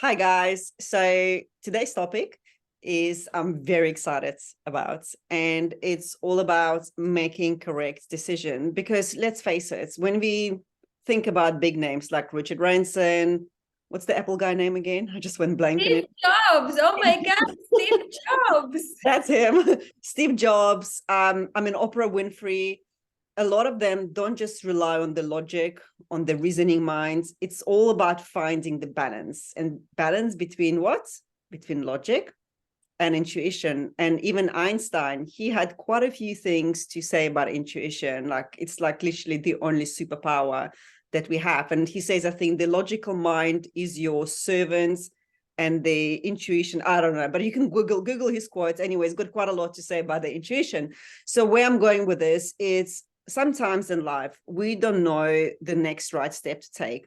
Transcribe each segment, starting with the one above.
Hi guys. So today's topic is I'm very excited about, and it's all about making correct decision because let's face it, when we think about big names like Richard Branson, what's the Apple guy name again? I just went blank on Steve it. Jobs. Oh my God, Steve Jobs. That's him. Steve Jobs, Oprah Winfrey. A lot of them don't just rely on the logic, on the reasoning minds. It's all about finding the balance, and balance between what? Between logic and intuition. And even Einstein, he had quite a few things to say about intuition. Like it's like literally the only superpower that we have. And he says, I think the logical mind is your servant and the intuition, I don't know, but you can Google his quotes. Anyways, got quite a lot to say about the intuition. So where I'm going with this is sometimes in life, we don't know the next right step to take.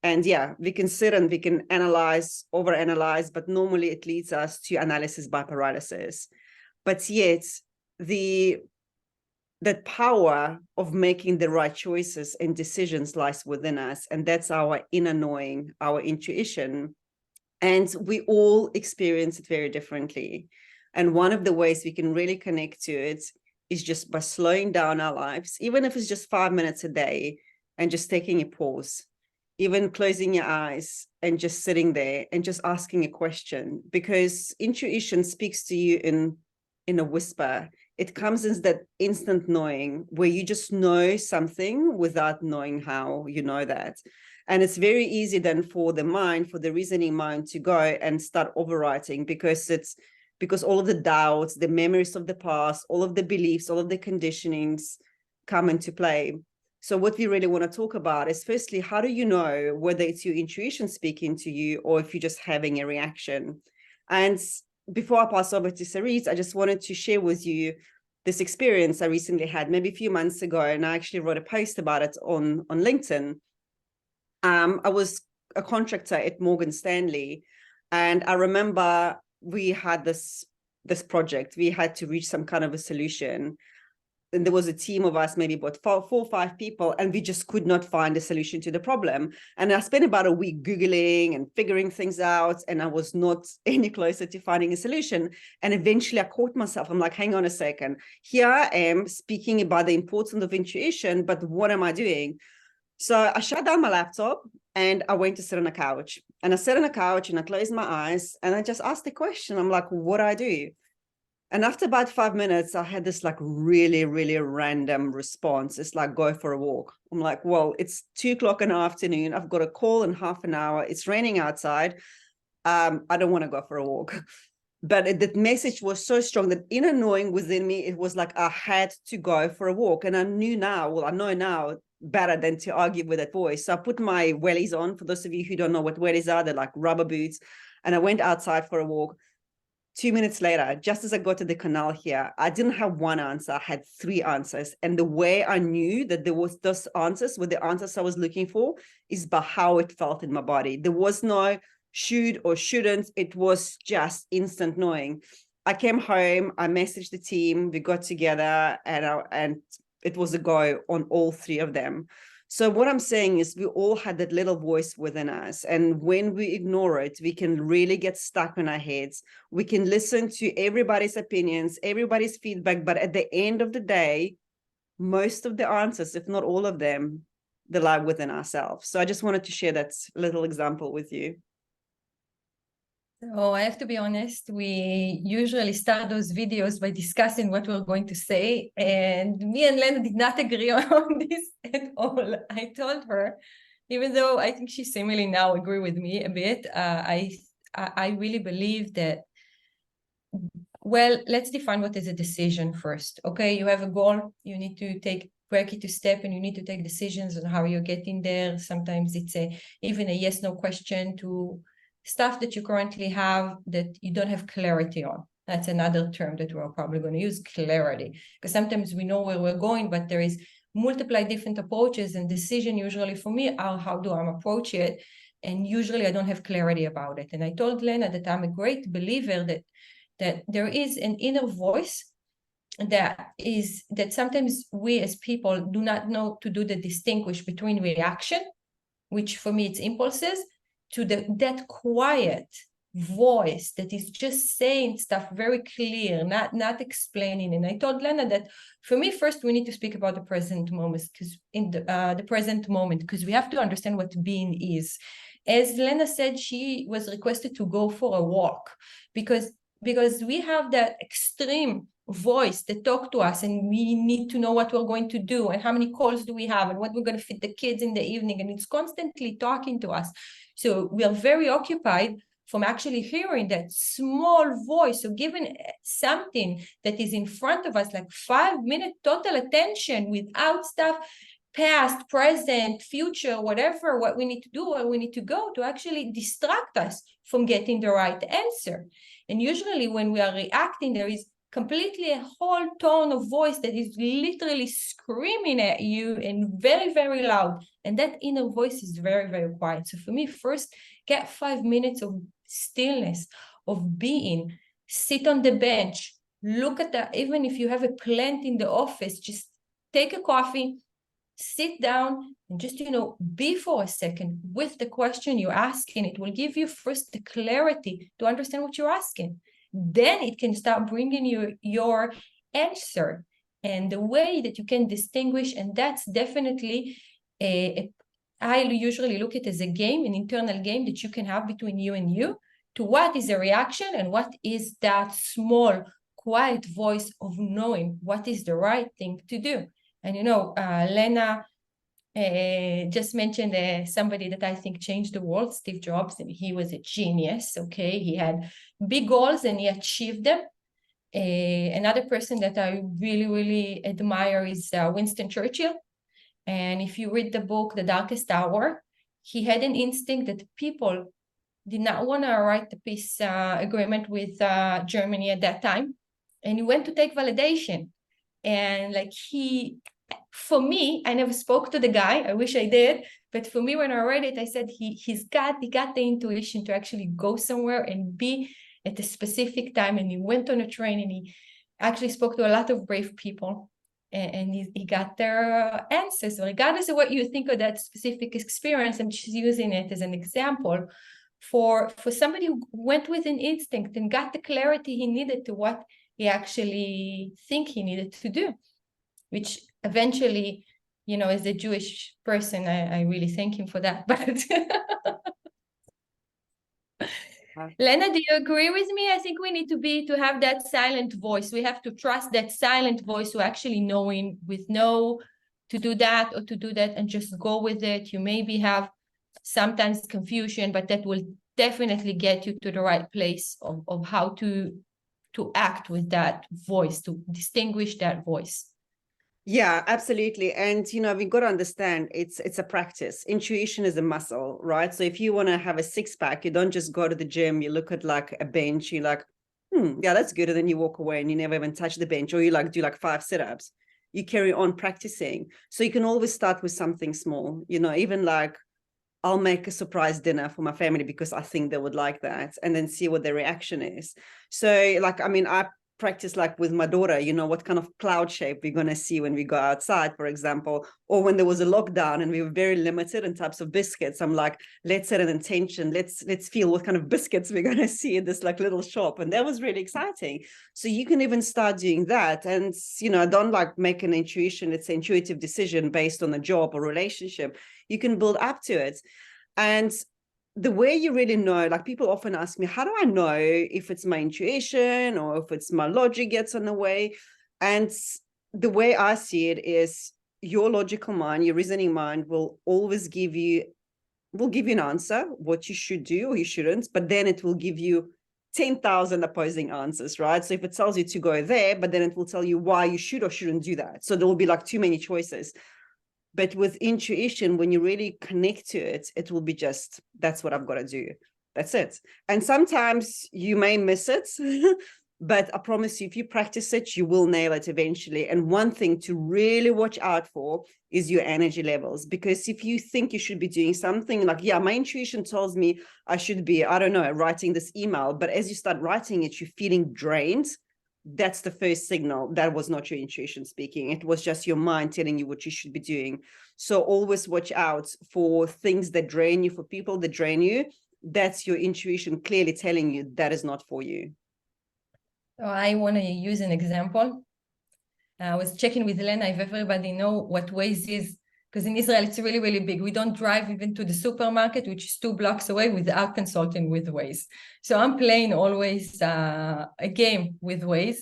And yeah, we can sit and we can analyze, overanalyze, but normally it leads us to analysis by paralysis. But yet, the that power of making the right choices and decisions lies within us, and that's our inner knowing, our intuition. And we all experience it very differently. And one of the ways we can really connect to it is just by slowing down our lives, even if it's just 5 minutes a day, and just taking a pause, even closing your eyes and just sitting there and just asking a question, because intuition speaks to you in a whisper. It comes as that instant knowing where you just know something without knowing how you know that. And it's very easy then for the mind, for the reasoning mind, to go and start overwriting, because all of the doubts, the memories of the past, all of the beliefs, all of the conditionings come into play. So what we really want to talk about is, firstly, how do you know whether it's your intuition speaking to you or if you're just having a reaction? And before I pass over to Cerise, I just wanted to share with you this experience I recently had, maybe a few months ago, and I actually wrote a post about it on LinkedIn. I was a contractor at Morgan Stanley, and I remember we had this project. We had to reach some kind of a solution, and there was a team of us, maybe about four or five people, and we just could not find a solution to the problem. And I spent about a week Googling and figuring things out, and I was not any closer to finding a solution. And eventually I caught myself. I'm like, hang on a second. Here I am speaking about the importance of intuition, but what am I doing? So I shut down my laptop and I went to sit on a couch. And I sat on a couch and I closed my eyes and I just asked the question. I'm like, what do I do? And after about 5 minutes, I had this like really, really random response. It's like, go for a walk. I'm like, well, it's 2 o'clock in the afternoon. I've got a call in half an hour. It's raining outside. I don't want to go for a walk. But that message was so strong, that inner knowing within me, it was like I had to go for a walk. And I know now better than to argue with that voice. So I put my wellies on. For those of you who don't know what wellies are, they're like rubber boots. And I went outside for a walk. 2 minutes later, just as I got to the canal here, I didn't have one answer. I had three answers. And the way I knew that there was those answers were the answers I was looking for is by how it felt in my body. There was no should or shouldn't. It was just instant knowing. I came home, I messaged the team, we got together, and it was a go on all three of them. So what I'm saying is we all had that little voice within us. And when we ignore it, we can really get stuck in our heads. We can listen to everybody's opinions, everybody's feedback. But at the end of the day, most of the answers, if not all of them, they lie within ourselves. So I just wanted to share that little example with you. So I have to be honest, we usually start those videos by discussing what we're going to say. And me and Lena did not agree on this at all. I told her, even though I think she similarly now agree with me a bit, I really believe that, well, let's define what is a decision first. Okay, you have a goal, you need to break it to step, and you need to take decisions on how you're getting there. Sometimes it's even a yes, no question to stuff that you currently have that you don't have clarity on. That's another term that we're probably going to use, clarity, because sometimes we know where we're going, but there is multiply different approaches, and decision usually for me are how do I approach it, and usually I don't have clarity about it. And I told Lena that I'm a great believer that there is an inner voice that sometimes we as people do not know to do the distinguish between reaction, which for me it's impulses, to that quiet voice that is just saying stuff very clear, not explaining. And I told Lena that for me, first we need to speak about the present moment, because in the present moment, because we have to understand what being is. As Lena said, she was requested to go for a walk because we have that extreme voice that talk to us, and we need to know what we're going to do and how many calls do we have and what we're going to feed the kids in the evening, and it's constantly talking to us. So we are very occupied from actually hearing that small voice. So given something that is in front of us, like 5 minute total attention without stuff, past, present, future, whatever, what we need to do, where we need to go to actually distract us from getting the right answer. And usually when we are reacting, there is completely a whole tone of voice that is literally screaming at you and very, very loud. And that inner voice is very, very quiet. So for me, first, get 5 minutes of stillness, of being, sit on the bench, look at that. Even if you have a plant in the office, just take a coffee, sit down and just, be for a second with the question you're asking. It will give you first the clarity to understand what you're asking. Then it can start bringing you your answer and the way that you can distinguish. And that's definitely I usually look at it as a game, an internal game that you can have between you and you, to what is a reaction and what is that small, quiet voice of knowing what is the right thing to do. And, Lena just mentioned somebody that I think changed the world, Steve Jobs, and he was a genius, okay? He had big goals and he achieved them. Another person that I really, really admire is Winston Churchill. And if you read the book, The Darkest Hour, he had an instinct that people did not want to write the peace agreement with Germany at that time. And he went to take validation. And for me, I never spoke to the guy. I wish I did. But for me, when I read it, I said he got the intuition to actually go somewhere and be at a specific time. And he went on a train and he actually spoke to a lot of brave people. And he got their answers. So regardless of what you think of that specific experience, I'm just using it as an example for somebody who went with an instinct and got the clarity he needed to what he actually think he needed to do, which eventually, as a Jewish person, I really thank him for that. But Lena, do you agree with me? I think we need to have that silent voice. We have to trust that silent voice to actually knowing with no to do that or to do that and just go with it. You maybe have sometimes confusion, but that will definitely get you to the right place of how to act with that voice, to distinguish that voice. Yeah, absolutely. And, we've got to understand it's a practice. Intuition is a muscle, right? So if you want to have a six pack, you don't just go to the gym, you look at like a bench, you're like, yeah, that's good. And then you walk away and you never even touch the bench, or you do like 5 sit-ups. You carry on practicing. So you can always start with something small, even like I'll make a surprise dinner for my family because I think they would like that, and then see what their reaction is. So I practice with my daughter, what kind of cloud shape we're going to see when we go outside, for example, or when there was a lockdown and we were very limited in types of biscuits. I'm like, let's set an intention. Let's feel what kind of biscuits we're going to see in this little shop. And that was really exciting. So you can even start doing that. And, don't make an intuition. It's an intuitive decision based on a job or relationship. You can build up to it. And the way you really know, people often ask me, how do I know if it's my intuition or if it's my logic gets on the way? And the way I see it is your logical mind, your reasoning mind will always give you an answer, what you should do or you shouldn't, but then it will give you 10,000 opposing answers, right? So if it tells you to go there, but then it will tell you why you should or shouldn't do that. So there will be too many choices. But with intuition, when you really connect to it, it will be just, that's what I've got to do. That's it. And sometimes you may miss it, but I promise you, if you practice it, you will nail it eventually. And one thing to really watch out for is your energy levels. Because if you think you should be doing something my intuition tells me I should be, I don't know, writing this email. But as you start writing it, you're feeling drained. That's the first signal that was not your intuition speaking. It was just your mind telling you what you should be doing. So always watch out for things that drain you, for people that drain you. That's your intuition clearly telling you that is not for you. So I want to use an example. I was checking with Lena if everybody know what Waze is, because in Israel it's really, really big. We don't drive even to the supermarket, which is 2 blocks away, without consulting with Waze. So I'm playing always a game with Waze.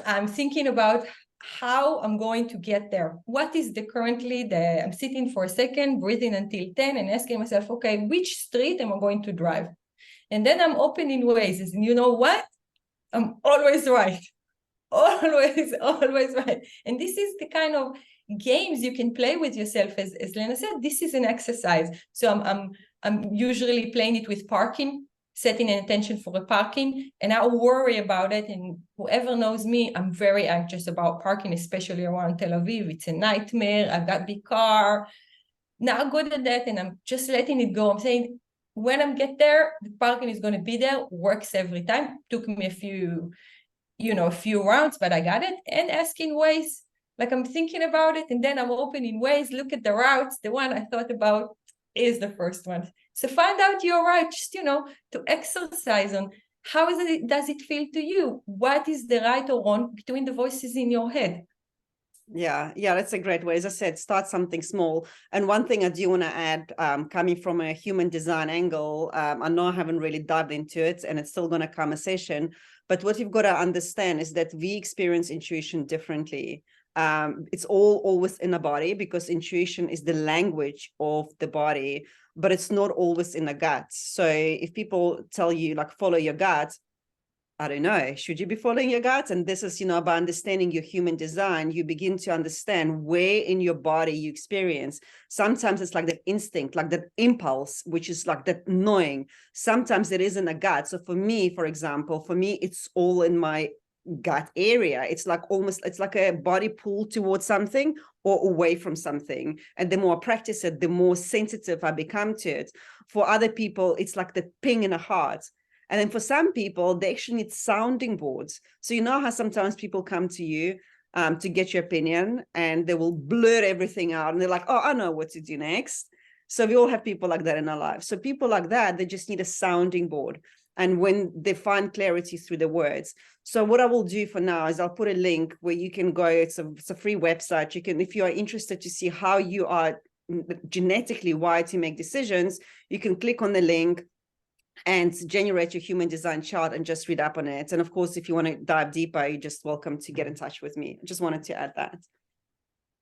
I'm thinking about how I'm going to get there. What is I'm sitting for a second, breathing until 10 and asking myself, okay, which street am I going to drive? And then I'm opening Waze, and you know what? I'm always right. Always right. And this is the kind of games you can play with yourself. As Lena said, this is an exercise. So I'm usually playing it with parking, setting an intention for a parking, and I worry about it. And whoever knows me, I'm very anxious about parking, especially around Tel Aviv. It's a nightmare. I've got big car. Not good at that, and I'm just letting it go. I'm saying, when I get there, the parking is going to be there. Works every time. Took me a few rounds, but I got it. And asking Waze, like I'm thinking about it, and then I'm opening Waze, look at the routes. The one I thought about is the first one. So find out your route, just to exercise on how does it feel to you? What is the right or wrong between the voices in your head? Yeah, that's a great way. As I said, start something small. And one thing I do want to add, coming from a human design angle, I know I haven't really dived into it, and it's still going to come a session. But what you've got to understand is that we experience intuition differently. It's always in the body, because intuition is the language of the body, but it's not always in the gut. So if people tell you, like, follow your gut, I don't know, should you be following your gut? And this is, by understanding your human design, you begin to understand where in your body you experience. Sometimes it's like that instinct, like that impulse, which is like that knowing. Sometimes it is in the gut. So for me, for example, it's all in my gut area. It's like a body pull towards something or away from something. And the more I practice it, the more sensitive I become to it. For other people, it's like the ping in the heart. And then for some people, they actually need sounding boards. So you know how sometimes people come to you to get your opinion, and they will blurt everything out, and they're like, oh, I know what to do next. So we all have people like that in our lives. So people like that, they just need a sounding board. And when they find clarity through the words. So what I will do for now is I'll put a link where you can go. It's a free website. You can, if you are interested to see how you are genetically wired to make decisions, you can click on the link and generate your human design chart and just read up on it. And of course, if you want to dive deeper, you're just welcome to get in touch with me. I just wanted to add that.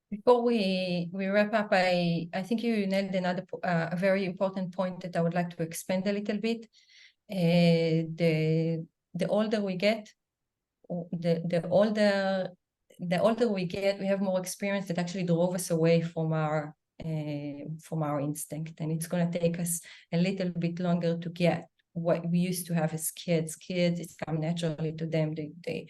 Before we wrap up, I think you nailed another a very important point that I would like to expand a little bit. The older we get, the older we get, we have more experience that actually drove us away from our instinct, and it's going to take us a little bit longer to get what we used to have as kids. It's come naturally to them. They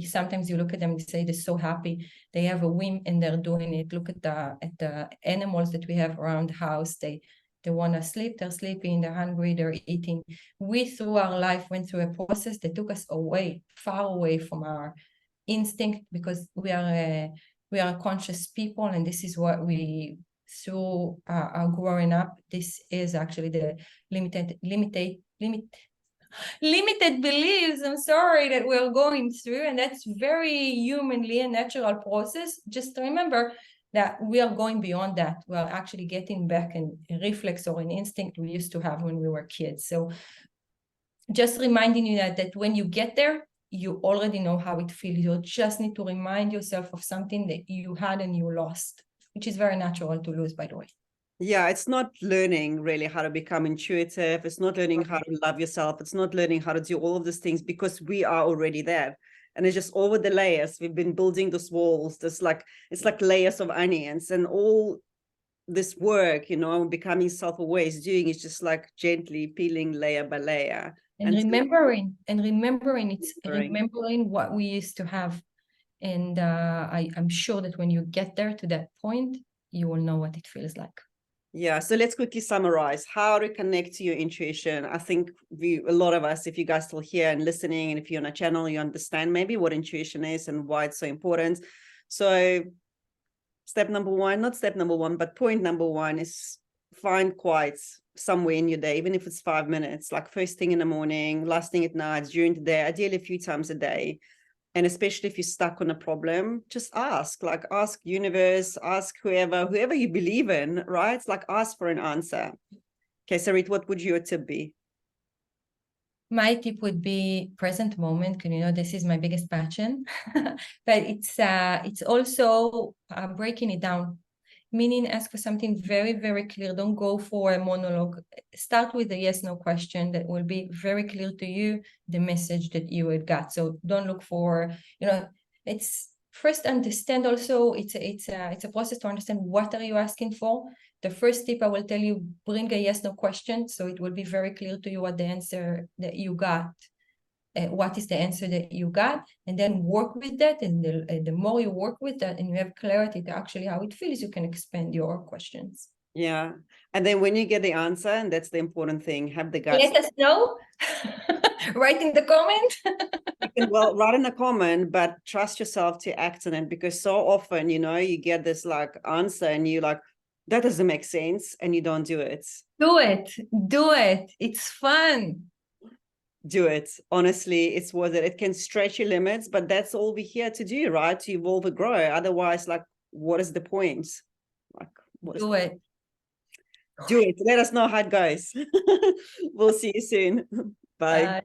sometimes you look at them and say they're so happy, they have a whim and they're doing it. Look at the animals that we have around the house. They want to sleep, they're sleeping, they're hungry, they're eating. We, through our life, went through a process that took us away, far away from our instinct, because we are conscious people, and this is what we, through our growing up, this is actually the limited beliefs, I'm sorry, that we're going through, and that's very humanly a natural process. Just remember that we are going beyond that. We are actually getting back a reflex or an instinct we used to have when we were kids. So just reminding you that when you get there, you already know how it feels. You just need to remind yourself of something that you had and you lost, which is very natural to lose, by the way. Yeah, it's not learning really how to become intuitive. It's not learning how to love yourself. It's not learning how to do all of these things, because we are already there. And it's just over the layers. We've been building those walls. It's like layers of onions, and all this work, becoming self-aware is doing is just like gently peeling layer by layer. And remembering what we used to have. And I'm sure that when you get there to that point, you will know what it feels like. Yeah, so let's quickly summarize how to connect to your intuition. I think a lot of us, if you guys still here and listening, and if you're on a channel, you understand maybe what intuition is and why it's so important. So step number one, not step number one, but point number one is find quiet somewhere in your day, even if it's 5 minutes, like first thing in the morning, last thing at night, during the day, ideally a few times a day. And especially if you're stuck on a problem, just ask universe, ask whoever you believe in, right? It's like ask for an answer. Okay, Sarit, what would your tip be? My tip would be present moment, because you know this is my biggest passion. But it's also breaking it down, meaning ask for something very, very clear. Don't go for a monologue. Start with a yes/no question that will be very clear to you, the message that you had got. So don't look for, you know, it's first understand also, it's a process to understand what are you asking for. The first tip I will tell you, bring a yes/no question, so it will be very clear to you what the answer that you got, what is the answer that you got, and then work with that. And the more you work with that and you have clarity to actually how it feels, you can expand your questions. Yeah. And then when you get the answer, and that's the important thing, have the guts. Let us know. Write in the comment. You can, well, write in a comment, but trust yourself to act on it, because so often, you know, you get this like answer and you like, that doesn't make sense, and you don't do it. Do it. Do it. It's fun. Do it. Honestly, it's worth it. It can stretch your limits, but that's all we're here to do, right? To evolve and grow. Otherwise, like, what is the point? Like, do it. Do it. Let us know how it goes. We'll see you soon. Bye.